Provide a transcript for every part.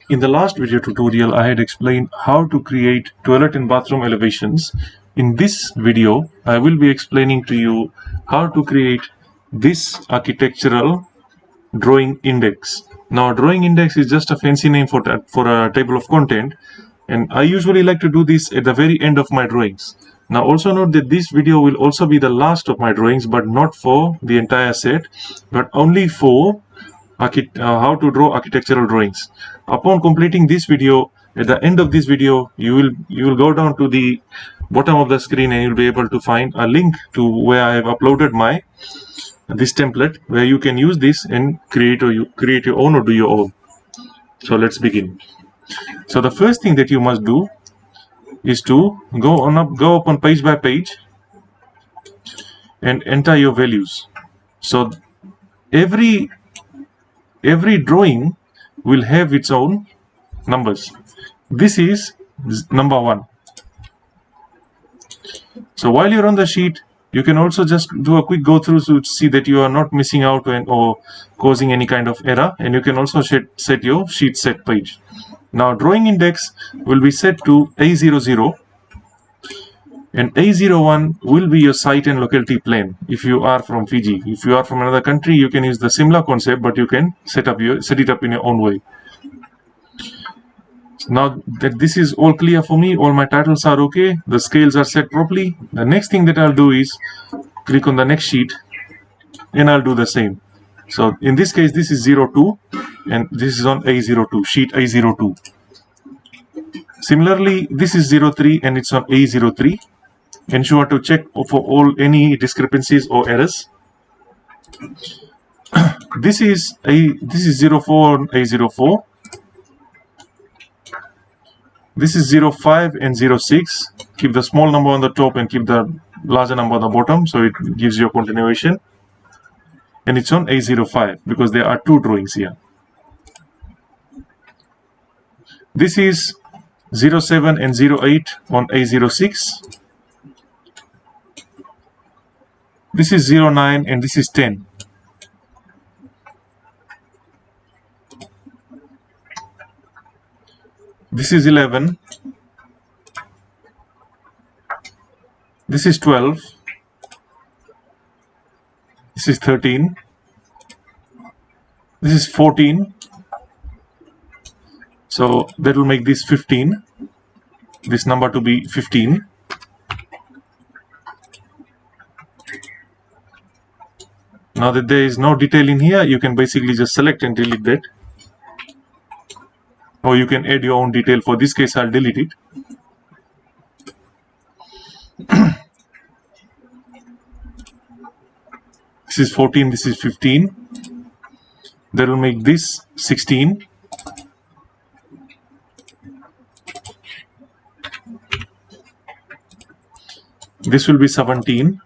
In the last video tutorial, I had explained how to create toilet and bathroom elevations. In this video, I will be explaining to you how to create this architectural drawing index. Now, drawing index is just a fancy name for a table of content, and I usually like to do this at the very end of my drawings. Now, also note that this video will also be the last of my drawings, but not for the entire set, but only for how to draw architectural drawings. Upon completing this video, at the end of this video, you will go down to the bottom of the screen and you'll be able to find a link to where I have uploaded this template, where you can use this and create your own or do your own. So let's begin. So the first thing that you must do is to go up on page by page and enter your values. So every drawing will have its own numbers. This is number 1. So while you're on the sheet, you can also just do a quick go through to see that you are not missing out or causing any kind of error, and you can also set your sheet set page. Now drawing index will be set to A00, and A01 will be your site and locality plane if you are from Fiji. If you are from another country, you can use the similar concept, but you can set it up in your own way. Now that this is all clear for me, all my titles are okay, the scales are set properly, the next thing that I'll do is click on the next sheet and I'll do the same. So in this case, this is 02 and this is on A02, sheet A02. Similarly, this is 03 and it's on A03. Ensure to check for any discrepancies or errors. This is 04 on A04. This is 05 and 06. Keep the small number on the top and keep the larger number on the bottom, so it gives you a continuation. And it's on A05 because there are 2 drawings here. This is 07 and 08 on A06. This is 09 and this is 10. This is 11. This is 12. This is 13. This is 14. So that will make this 15. This number to be 15. Now that there is no detail in here, you can basically just select and delete that. Or you can add your own detail. For this case, I'll delete it. This is 14, this is 15. That will make this 16. This will be 17.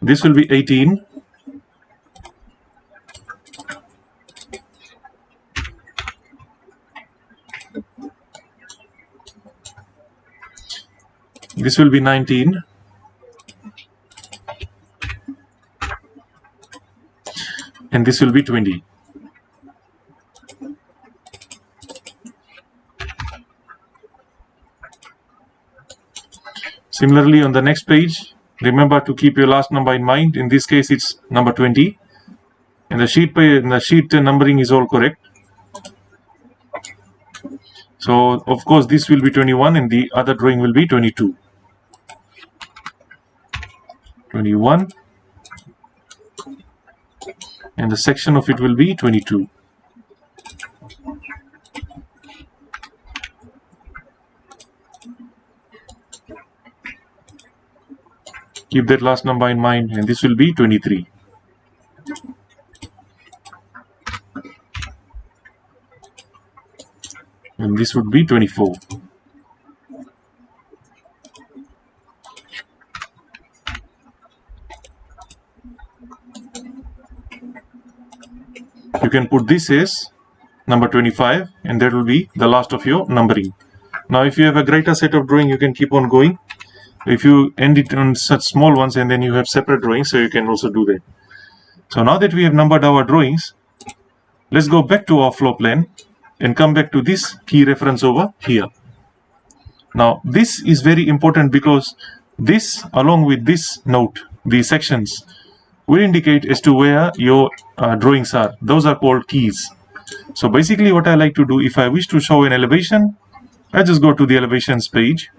This will be 18. This will be 19. And this will be 20. Similarly, on the next page, remember to keep your last number in mind. In this case, it's number 20. And the sheet numbering is all correct. So, of course, this will be 21 and the other drawing will be 22. 21. And the section of it will be 22. Keep that last number in mind, and this will be 23. And this would be 24. You can put this as number 25, and that will be the last of your numbering. Now, if you have a greater set of drawing, you can keep on going. If you end it on such small ones and then you have separate drawings, so you can also do that. So now that we have numbered our drawings, let's go back to our floor plan and come back to this key reference over here. Now this is very important because this, along with this note, the sections, will indicate as to where your drawings are. Those are called keys. So basically what I like to do, if I wish to show an elevation, I just go to the elevations page.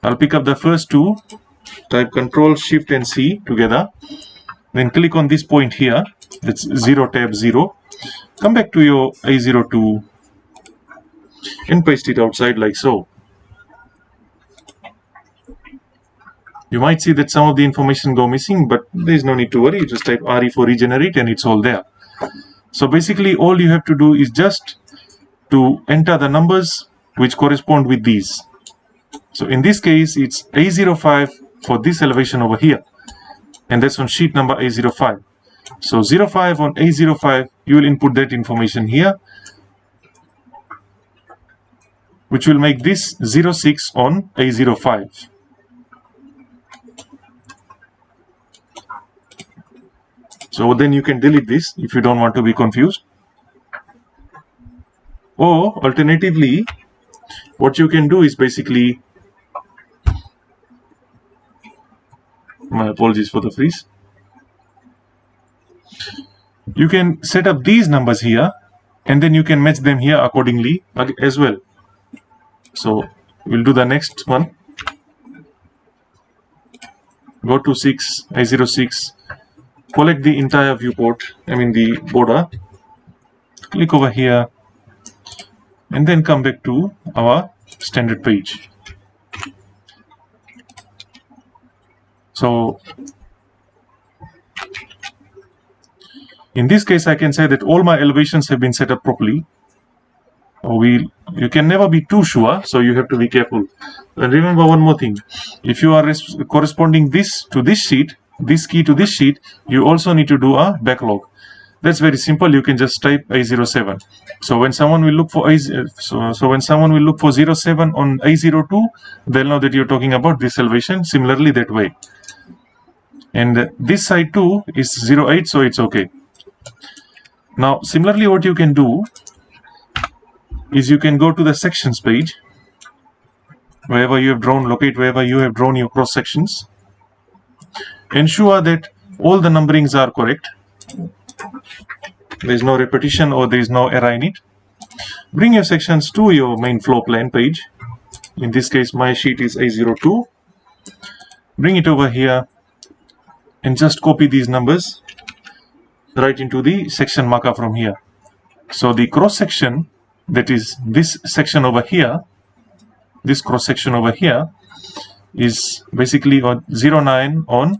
I'll pick up the first two, type Ctrl Shift and C together, then click on this point here, that's 0 tab 0. Come back to your A02 and paste it outside like so. You might see that some of the information go missing, but there is no need to worry. You just type RE for regenerate and it's all there. So basically all you have to do is just to enter the numbers which correspond with these. So in this case it's A05 for this elevation over here, and that's on sheet number A05. So 05 on A05, you will input that information here, which will make this 06 on A05. So then you can delete this if you don't want to be confused. Or alternatively, what you can do is basically, my apologies for the freeze, you can set up these numbers here and then you can match them here accordingly as well. So we'll do the next one. Go to A06, collect the entire viewport, the border, click over here and then come back to our standard page. So in this case I can say that all my elevations have been set up properly. You can never be too sure, so you have to be careful. And remember one more thing, if you are corresponding this to this sheet, this key to this sheet, you also need to do a backlog. That's very simple. You can just type A07. So when someone will look for when someone will look for 07 on A02, they'll know that you're talking about this elevation. Similarly that way. And this side too is 08, so it's okay. Now similarly what you can do is you can go to the sections page, wherever you have drawn, locate wherever you have drawn your cross sections. Ensure that all the numberings are correct. There is no repetition or there is no error in it. Bring your sections to your main floor plan page. In this case my sheet is A02. Bring it over here and just copy these numbers right into the section marker from here. So the cross section, that is this section over here, this cross section over here, is basically on 09 on,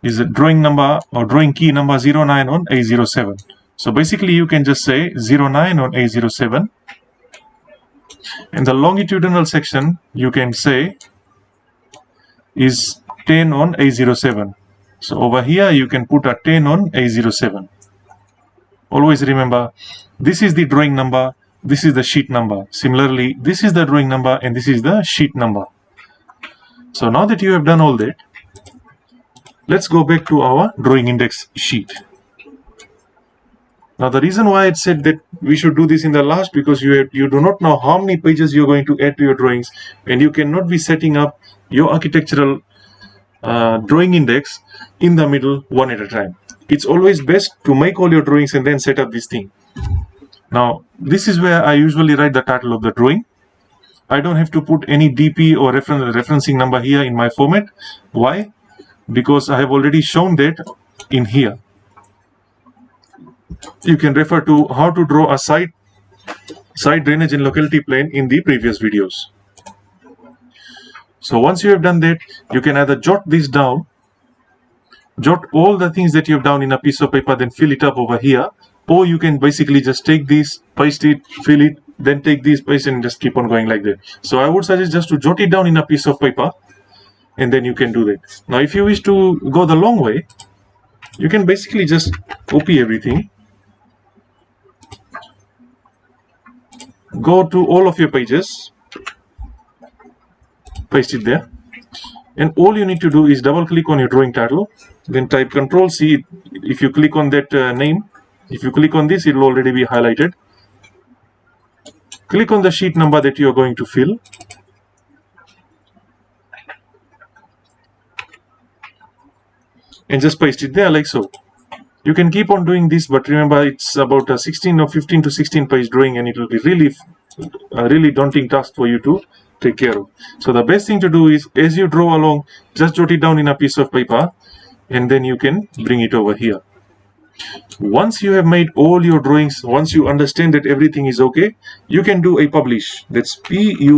is a drawing number or drawing key number 09 on A07. So basically you can just say 09 on A07. And the longitudinal section you can say is 10 on A07. So over here you can put a 10 on A07. Always remember, this is the drawing number, this is the sheet number. Similarly, this is the drawing number and this is the sheet number. So now that you have done all that, let's go back to our drawing index sheet. Now the reason why it said that we should do this in the last, because you do not know how many pages you're going to add to your drawings, and you cannot be setting up your architectural drawing index in the middle one at a time. It's always best to make all your drawings and then set up this thing. Now this is where I usually write the title of the drawing. I don't have to put any DP or referencing number here in my format. Why? Because I have already shown that in here. You can refer to how to draw a site drainage and locality plane in the previous videos. So once you have done that, you can either jot this down, jot all the things that you have done in a piece of paper, then fill it up over here, or you can basically just take this, paste it, fill it, then take this, paste it, and just keep on going like that. So I would suggest just to jot it down in a piece of paper, and then you can do that. Now if you wish to go the long way, you can basically just copy everything, go to all of your pages, paste it there, And all you need to do is double click on your drawing title, then type Control C. If you click on that name, if you click on this, it will already be highlighted. Click on the sheet number that you are going to fill. And just paste it there like so. You can keep on doing this, but remember it's about a 16 or 15 to 16 page drawing, and it will be really a really daunting task for you to take care of. So the best thing to do is, as you draw along, just jot it down in a piece of paper, and then you can bring it over here. Once you have made all your drawings, once you understand that everything is okay, you can do a publish. That's Publish.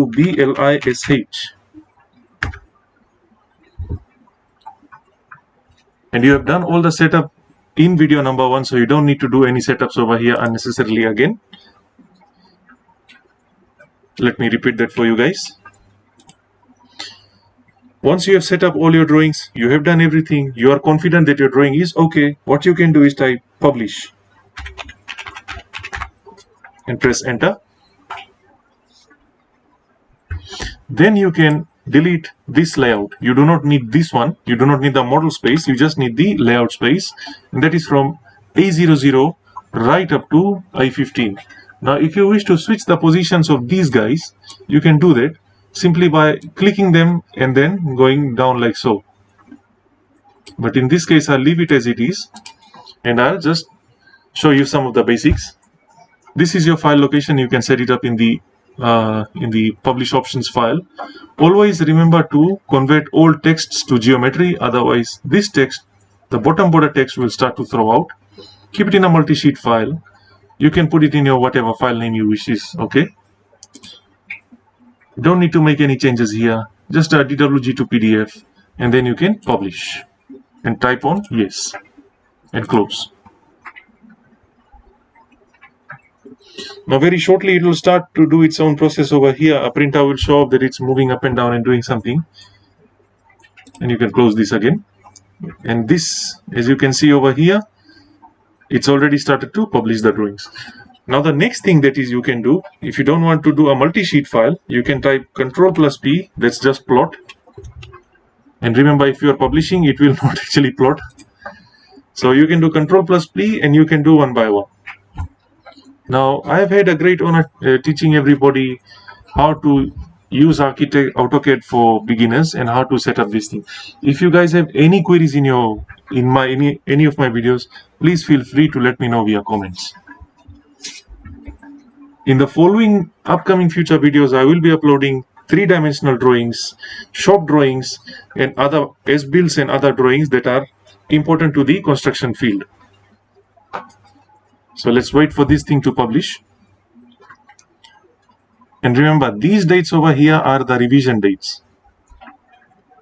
And you have done all the setup in video number 1, so you don't need to do any setups over here unnecessarily again. Let me repeat that for you guys. Once you have set up all your drawings, you have done everything, you are confident that your drawing is okay, what you can do is type publish and press enter. Then you can delete this layout. You do not need this one, you do not need the model space, you just need the layout space, and that is from A00 right up to I15. Now if you wish to switch the positions of these guys, you can do that simply by clicking them and then going down like so. But in this case I'll leave it as it is, and I'll just show you some of the basics. This is your file location. You can set it up in the publish options file. Always remember to convert all texts to geometry, otherwise this text, the bottom border text, will start to throw out. Keep it in a multi-sheet file. You can put it in your whatever file name you wish is okay. Don't need to make any changes here, just a DWG to PDF, and then you can publish and type on yes and close. Now very shortly it will start to do its own process over here. A printer will show up that it's moving up and down and doing something, and you can close this again. And this, as you can see over here, it's already started to publish the drawings. Now the next thing that is you can do, if you don't want to do a multi-sheet file, you can type Ctrl+P, that's just plot. And remember, if you are publishing, it will not actually plot. So you can do Ctrl+P and you can do one by one. Now I have had a great honor teaching everybody how to use AutoCAD for beginners and how to set up this thing. If you guys have any queries in any of my videos, please feel free to let me know via comments. In the following upcoming future videos, I will be uploading 3-dimensional drawings, shop drawings, and other S-builds and other drawings that are important to the construction field. So let's wait for this thing to publish. And remember, these dates over here are the revision dates.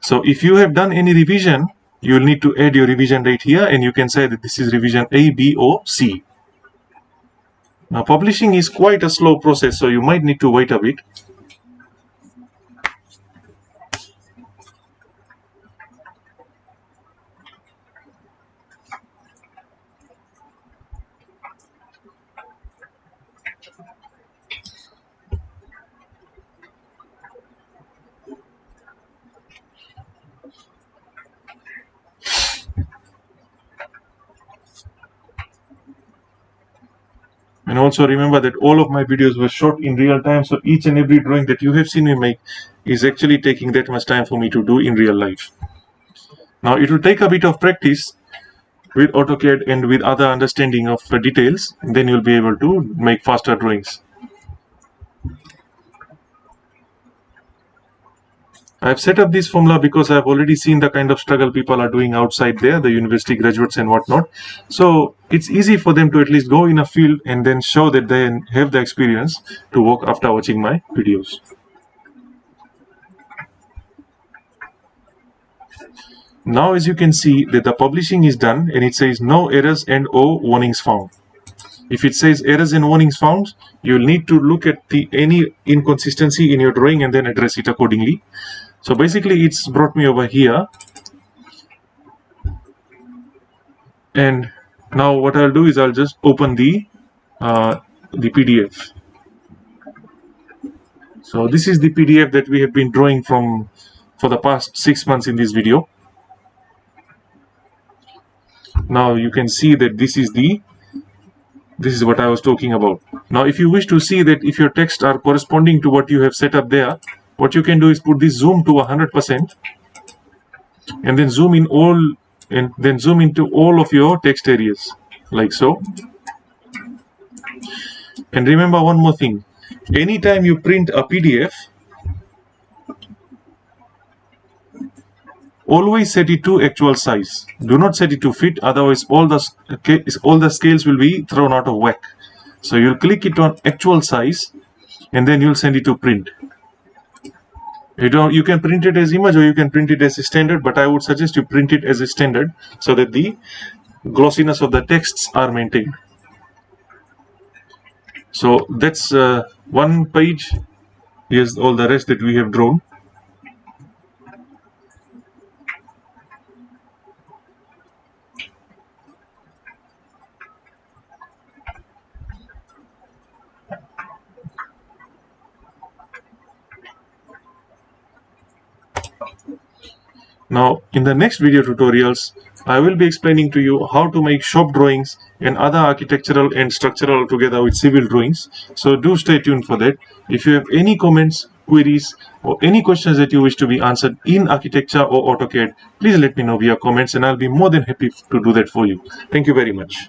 So if you have done any revision, you will need to add your revision date here, and you can say that this is revision A, B, or C. Now publishing is quite a slow process, so you might need to wait a bit. And also remember that all of my videos were shot in real time, so each and every drawing that you have seen me make is actually taking that much time for me to do in real life. Now it will take a bit of practice with AutoCAD and with other understanding of the details, and then you'll be able to make faster drawings. I've set up this formula because I've already seen the kind of struggle people are doing outside there, the university graduates and whatnot. So it's easy for them to at least go in a field and then show that they have the experience to work after watching my videos. Now as you can see that the publishing is done, and it says no errors and or warnings found. If it says errors and warnings found, you'll need to look at any inconsistency in your drawing and then address it accordingly. So basically it's brought me over here, and now what I'll do is I'll just open the PDF. So this is the PDF that we have been drawing from for the past 6 months in this video. Now you can see that this is what I was talking about. Now if you wish to see that if your texts are corresponding to what you have set up there, what you can do is put this zoom to 100% and then zoom in all, and then zoom into all of your text areas like so. And remember one more thing, anytime you print a PDF, always set it to actual size. Do not set it to fit, otherwise all the scales will be thrown out of whack. So you'll click it on actual size and then you'll send it to print. You can print it as image or you can print it as a standard, but I would suggest you print it as a standard so that the glossiness of the texts are maintained. So that's one page. Here's all the rest that we have drawn. Now in the next video tutorials, I will be explaining to you how to make shop drawings and other architectural and structural together with civil drawings. So do stay tuned for that. If you have any comments, queries or any questions that you wish to be answered in architecture or AutoCAD, please let me know via comments and I'll be more than happy to do that for you. Thank you very much.